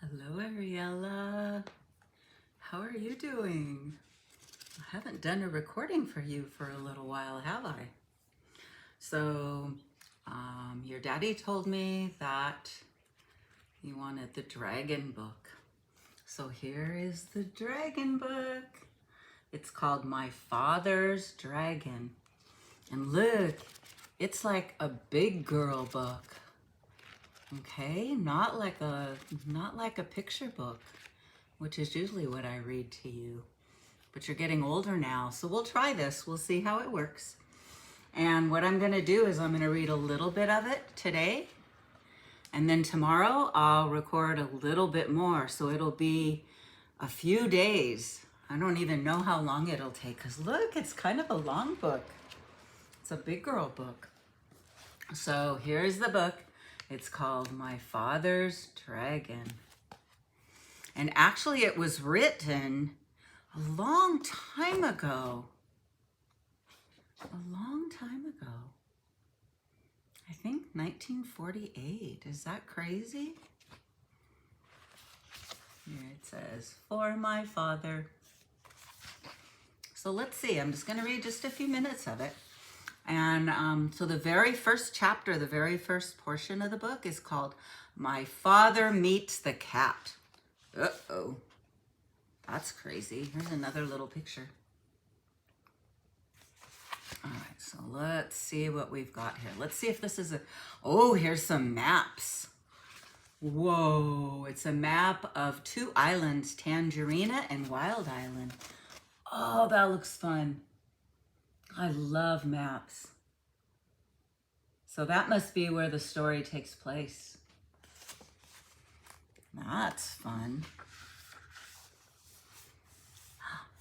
Hello, Ariella. How are you doing? I haven't done a recording for you for a little while, have I? So, your daddy told me that you wanted the dragon book. So here is the dragon book. It's called My Father's Dragon. And look, it's like a big girl book. Okay, not like a picture book, which is usually what I read to you. But you're getting older now, so we'll try this. We'll see how it works. And what I'm gonna do is I'm gonna read a little bit of it today, and then tomorrow I'll record a little bit more, so it'll be a few days. I don't even know how long it'll take, because look, it's kind of a long book. It's a big girl book. So here's the book. It's called My Father's Dragon. And actually it was written a long time ago. A long time ago. I think 1948. Is that crazy? Here it says, for my father. So let's see. I'm just going to read just a few minutes of it. And so the very first chapter, the very first portion of the book is called My Father Meets the Cat. Uh-oh. That's crazy. Here's another little picture. All right, so let's see what we've got here. Let's see if this is oh, here's some maps. Whoa, it's a map of two islands, Tangerina and Wild Island. Oh, that looks fun. I love maps. So that must be where the story takes place. That's fun.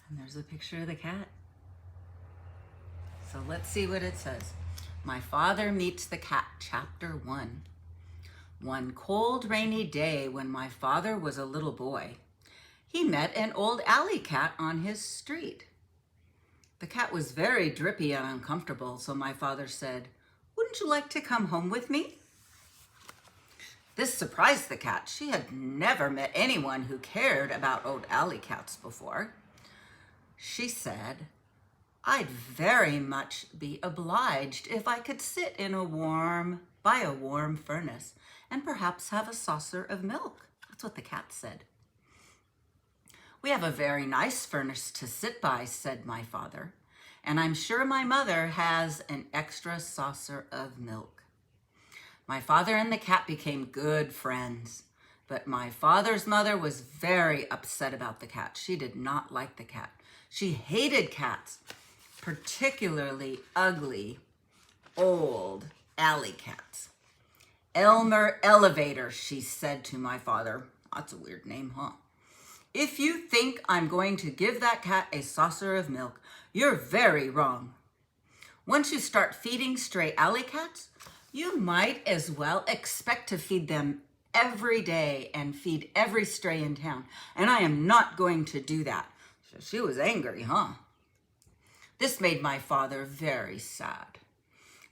And there's a picture of the cat. So let's see what it says. My Father Meets the Cat, Chapter 1. One cold, rainy day when my father was a little boy, he met an old alley cat on his street. The cat was very drippy and uncomfortable, so my father said, "Wouldn't you like to come home with me?" This surprised the cat. She had never met anyone who cared about old alley cats before. She said, "I'd very much be obliged if I could sit by a warm furnace and perhaps have a saucer of milk." That's what the cat said. "We have a very nice furnace to sit by," said my father, "and I'm sure my mother has an extra saucer of milk." My father and the cat became good friends, but my father's mother was very upset about the cat. She did not like the cat. She hated cats, particularly ugly, old alley cats. "Elmer Elevator," she said to my father. That's a weird name, huh? "If you think I'm going to give that cat a saucer of milk, you're very wrong. Once you start feeding stray alley cats, you might as well expect to feed them every day and feed every stray in town. And I am not going to do that." So she was angry, huh? This made my father very sad.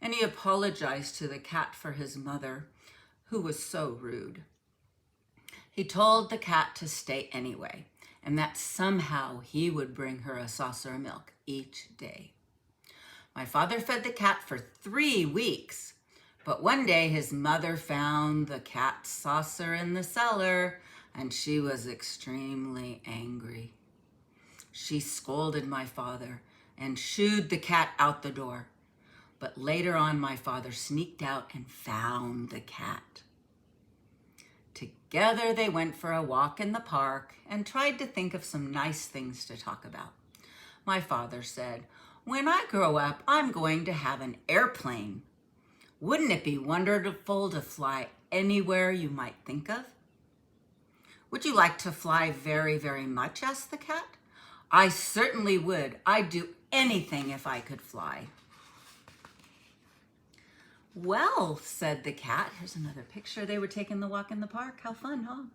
And he apologized to the cat for his mother, who was so rude. He told the cat to stay anyway, and that somehow he would bring her a saucer of milk each day. My father fed the cat for 3 weeks, but one day his mother found the cat's saucer in the cellar, and she was extremely angry. She scolded my father and shooed the cat out the door. But later on, my father sneaked out and found the cat. Together, they went for a walk in the park and tried to think of some nice things to talk about. My father said, "When I grow up, I'm going to have an airplane. Wouldn't it be wonderful to fly anywhere you might think of?" "Would you like to fly very, very much?" asked the cat. "I certainly would. I'd do anything if I could fly." "Well," said the cat. Here's another picture. They were taking the walk in the park. How fun, huh?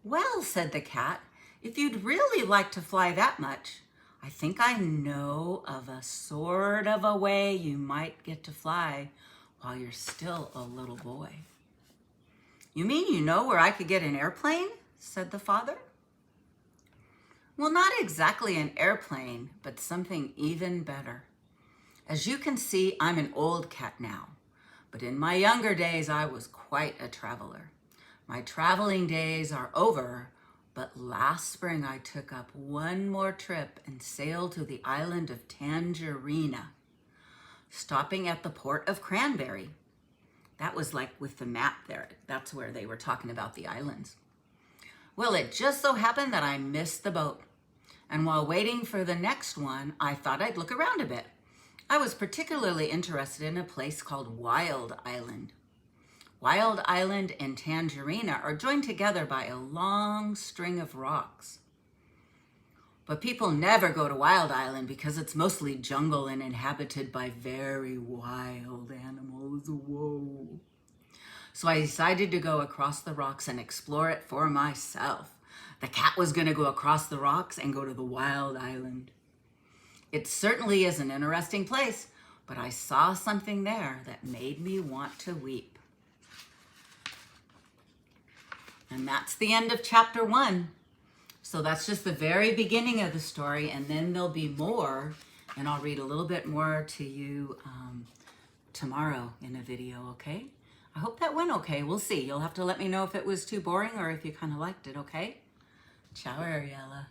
"Well," said the cat, "if you'd really like to fly that much, I think I know of a sort of a way you might get to fly while you're still a little boy." You mean you know where I could get an airplane? Said the father. Well, not exactly an airplane, but something even better. As you can see, I'm an old cat now, but in my younger days, I was quite a traveler. My traveling days are over, but last spring I took up one more trip and sailed to the island of Tangerina, stopping at the port of Cranberry. That was like with the map there. That's where they were talking about the islands. Well, it just so happened that I missed the boat. And while waiting for the next one, I thought I'd look around a bit. I was particularly interested in a place called Wild Island. Wild Island and Tangerina are joined together by a long string of rocks. But people never go to Wild Island because it's mostly jungle and inhabited by very wild animals. Whoa. So I decided to go across the rocks and explore it for myself. The cat was going to go across the rocks and go to the Wild Island. It certainly is an interesting place, but I saw something there that made me want to weep. And that's the end of chapter 1. So that's just the very beginning of the story, and then there'll be more, and I'll read a little bit more to you tomorrow in a video, okay? I hope that went okay. We'll see. You'll have to let me know if it was too boring or if you kind of liked it, okay? Ciao, Ariella.